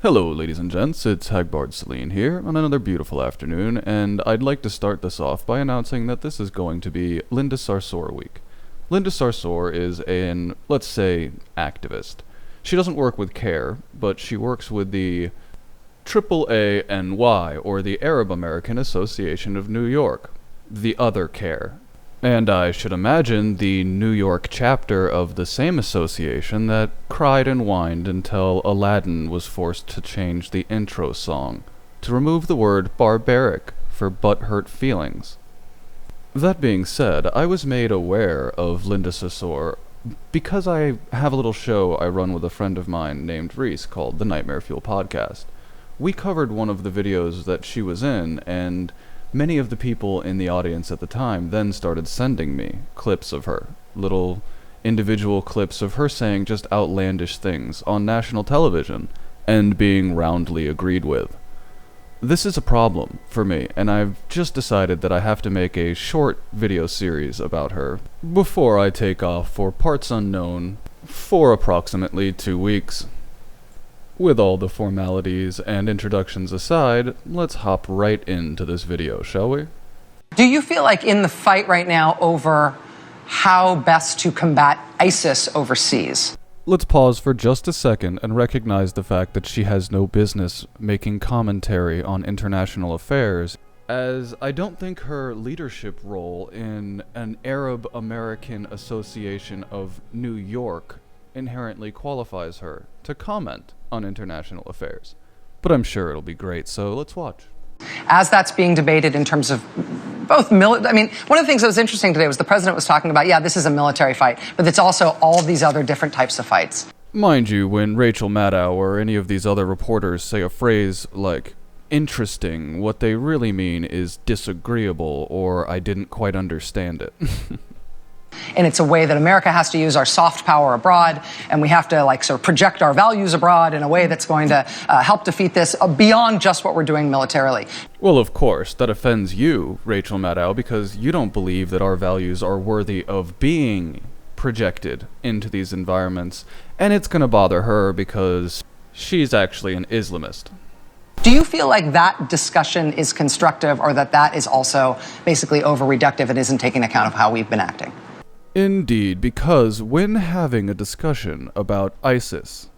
Hello, ladies and gents, it's Hagbard Celine here on another beautiful afternoon, and I'd like to start this off by announcing that this is going to be Linda Sarsour week. Linda Sarsour is an, let's say, activist. She doesn't work with CARE, but she works with the AANY, or the Arab American Association of New York, the other CARE. And I should imagine the New York chapter of the same association that cried and whined until Aladdin was forced to change the intro song to remove the word barbaric for butthurt feelings. That being said, I was made aware of Linda Sarsour because I have a little show I run with a friend of mine named Reese called the Nightmare Fuel Podcast. We covered one of the videos that she was in, and many of the people in the audience at the time then started sending me clips of her, little individual clips of her saying just outlandish things on national television and being roundly agreed with. This is a problem for me, and I've just decided that I have to make a short video series about her before I take off for parts unknown for approximately 2 weeks. With all the formalities and introductions aside, let's hop right into this video, shall we? Do you feel like in the fight right now over how best to combat ISIS overseas? Let's pause for just a second and recognize the fact that she has no business making commentary on international affairs, as I don't think her leadership role in an Arab American Association of New York inherently qualifies her to comment on international affairs. But I'm sure it'll be great, so let's watch. As that's being debated in terms of both one of the things that was interesting today was the president was talking about, this is a military fight, but it's also all these other different types of fights. Mind you, when Rachel Maddow or any of these other reporters say a phrase like interesting, what they really mean is disagreeable or I didn't quite understand it. And it's a way that America has to use our soft power abroad, and we have to sort of project our values abroad in a way that's going to help defeat this beyond just what we're doing militarily. Well, of course, that offends you, Rachel Maddow, because you don't believe that our values are worthy of being projected into these environments, and it's going to bother her because she's actually an Islamist. Do you feel like that discussion is constructive, or that is also basically over-reductive and isn't taking account of how we've been acting? Indeed, because when having a discussion about ISIS,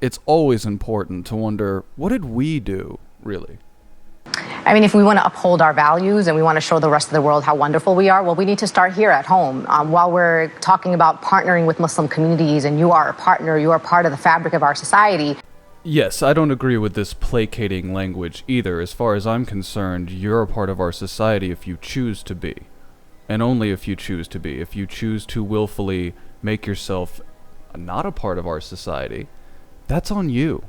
it's always important to wonder, what did we do, really? I mean, if we want to uphold our values and we want to show the rest of the world how wonderful we are, well, we need to start here at home. While we're talking about partnering with Muslim communities and you are a partner, you are part of the fabric of our society. Yes, I don't agree with this placating language either. As far as I'm concerned, you're a part of our society if you choose to be. And only if you choose to be. If you choose to willfully make yourself not a part of our society, that's on you.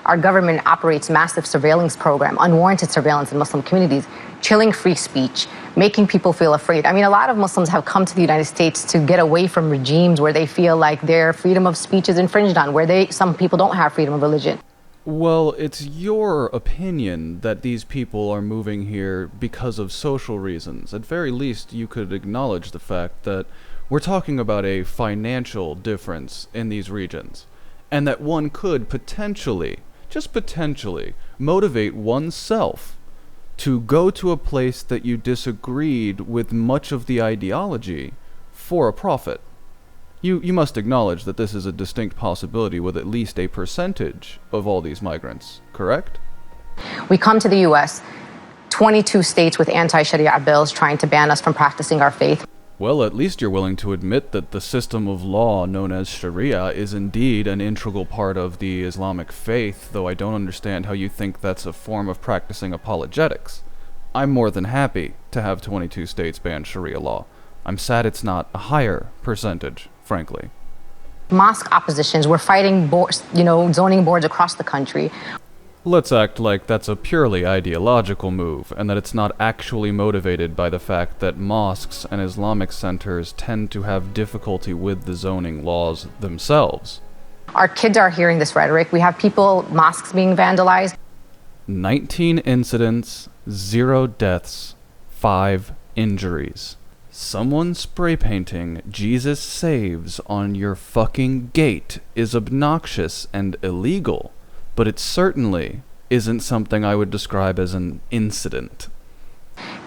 Our government operates massive surveillance program, unwarranted surveillance in Muslim communities, chilling free speech, making people feel afraid. I mean, a lot of Muslims have come to the United States to get away from regimes where they feel like their freedom of speech is infringed on, where some people don't have freedom of religion. Well, it's your opinion that these people are moving here because of social reasons. At very least, you could acknowledge the fact that we're talking about a financial difference in these regions, and that one could potentially, just potentially, motivate oneself to go to a place that you disagreed with much of the ideology for a profit. You must acknowledge that this is a distinct possibility with at least a percentage of all these migrants, correct? We come to the U.S., 22 states with anti-Sharia bills trying to ban us from practicing our faith. Well, at least you're willing to admit that the system of law known as Sharia is indeed an integral part of the Islamic faith, though I don't understand how you think that's a form of practicing apologetics. I'm more than happy to have 22 states ban Sharia law. I'm sad it's not a higher percentage, frankly. Mosque oppositions, we're fighting zoning boards across the country. Let's act like that's a purely ideological move, and that it's not actually motivated by the fact that mosques and Islamic centers tend to have difficulty with the zoning laws themselves. Our kids are hearing this rhetoric. We have mosques being vandalized. 19 incidents, 0 deaths, 5 injuries. Someone spray painting Jesus saves on your fucking gate is obnoxious and illegal, but it certainly isn't something I would describe as an incident.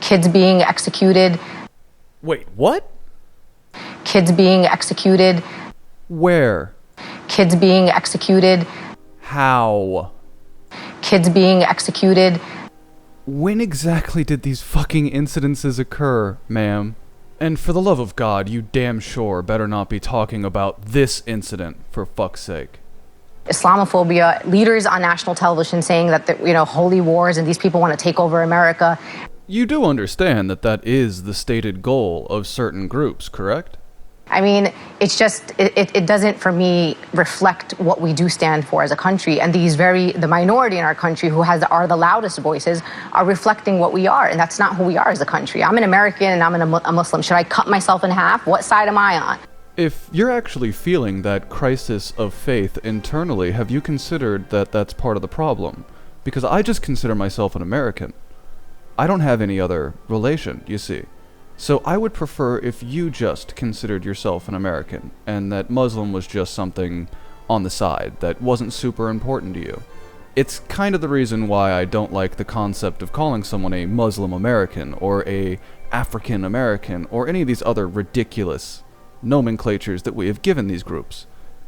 Kids being executed. Wait, what? Kids being executed. Where? Kids being executed. How? Kids being executed. When exactly did these fucking incidences occur, ma'am? And for the love of God, you damn sure better not be talking about this incident, for fuck's sake. Islamophobia, leaders on national television saying that, holy wars and these people want to take over America. You do understand that that is the stated goal of certain groups, correct? I mean, it's just, it doesn't, for me, reflect what we do stand for as a country. And the minority in our country who are the loudest voices are reflecting what we are. And that's not who we are as a country. I'm an American and I'm a Muslim. Should I cut myself in half? What side am I on? If you're actually feeling that crisis of faith internally, have you considered that that's part of the problem? Because I just consider myself an American. I don't have any other relation, you see. So I would prefer if you just considered yourself an American, and that Muslim was just something on the side that wasn't super important to you. It's kind of the reason why I don't like the concept of calling someone a Muslim American, or a African American, or any of these other ridiculous nomenclatures that we have given these groups.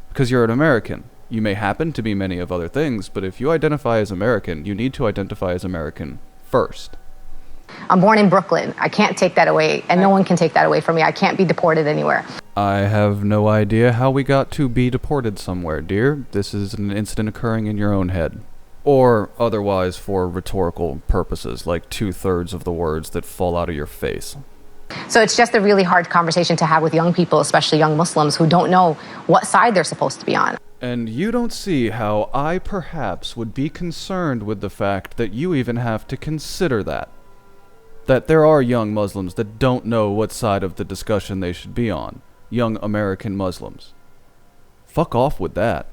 Because you're an American. You may happen to be many of other things, but if you identify as American, you need to identify as American first. I'm born in Brooklyn. I can't take that away, and no one can take that away from me. I can't be deported anywhere. I have no idea how we got to be deported somewhere, dear. This is an incident occurring in your own head. Or otherwise for rhetorical purposes, like 2/3 of the words that fall out of your face. So it's just a really hard conversation to have with young people, especially young Muslims, who don't know what side they're supposed to be on. And you don't see how I perhaps would be concerned with the fact that you even have to consider that. That there are young Muslims that don't know what side of the discussion they should be on. Young American Muslims. Fuck off with that.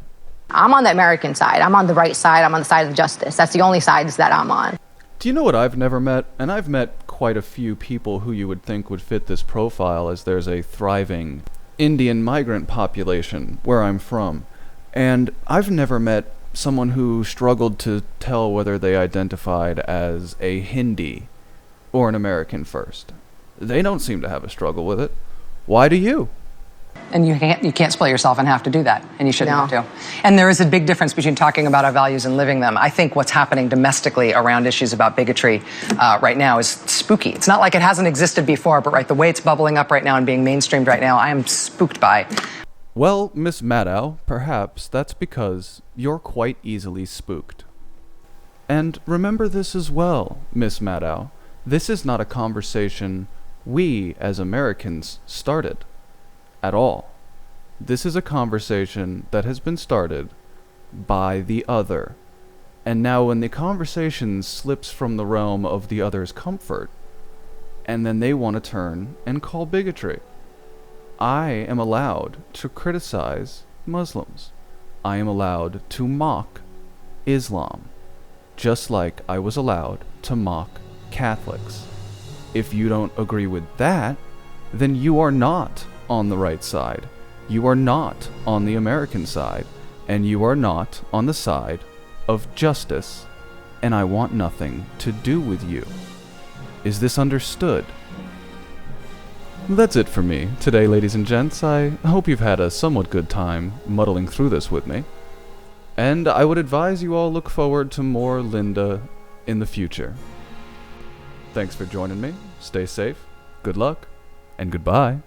I'm on the American side. I'm on the right side. I'm on the side of justice. That's the only sides that I'm on. Do you know what I've never met? And I've met quite a few people who you would think would fit this profile, as there's a thriving Indian migrant population where I'm from. And I've never met someone who struggled to tell whether they identified as a Hindi or an American first. They don't seem to have a struggle with it. Why do you? And you can't split yourself in half to do that, and you shouldn't No. have to. And there is a big difference between talking about our values and living them. I think what's happening domestically around issues about bigotry right now is spooky. It's not like it hasn't existed before, but right, the way it's bubbling up right now and being mainstreamed right now, I am spooked by. Well, Miss Maddow, perhaps that's because you're quite easily spooked. And remember this as well, Miss Maddow. This is not a conversation we, as Americans, started. At all. This is a conversation that has been started by the other. And now when the conversation slips from the realm of the other's comfort, and then they want to turn and call bigotry. I am allowed to criticize Muslims. I am allowed to mock Islam, just like I was allowed to mock Catholics. If you don't agree with that, then you are not on the right side. You are not on the American side, and you are not on the side of justice, and I want nothing to do with you. Is this understood? That's it for me today, ladies and gents. I hope you've had a somewhat good time muddling through this with me. And I would advise you all look forward to more Linda in the future. Thanks for joining me. Stay safe, good luck, and goodbye.